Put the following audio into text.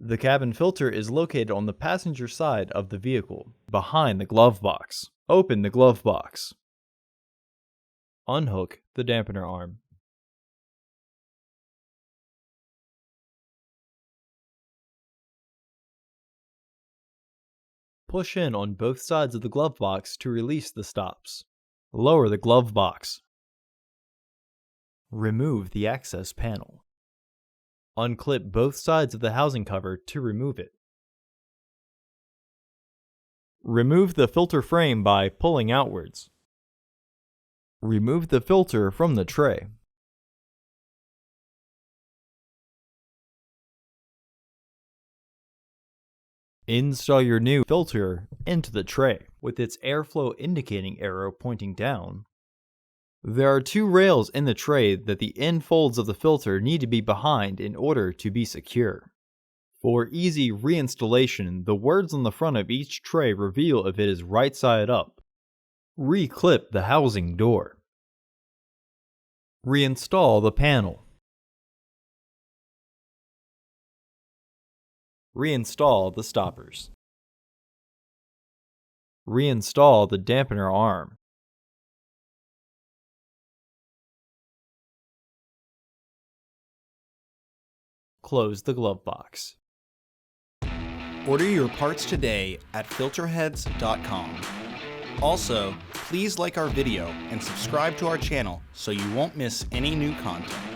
The cabin filter is located on the passenger side of the vehicle, behind the glove box. Open the glove box. Unhook the dampener arm. Push in on both sides of the glove box to release the stops. Lower the glove box. Remove the access panel. Unclip both sides of the housing cover to remove it. Remove the filter frame by pulling outwards. Remove the filter from the tray. Install your new filter into the tray with its airflow indicating arrow pointing down. There are two rails in the tray that the end folds of the filter need to be behind in order to be secure. For easy reinstallation, the words on the front of each tray reveal if it is right side up. Reclip the housing door. Reinstall the panel. Reinstall the stoppers. Reinstall the dampener arm. Close the glove box. Order your parts today at filterheads.com. Also, please like our video and subscribe to our channel so you won't miss any new content.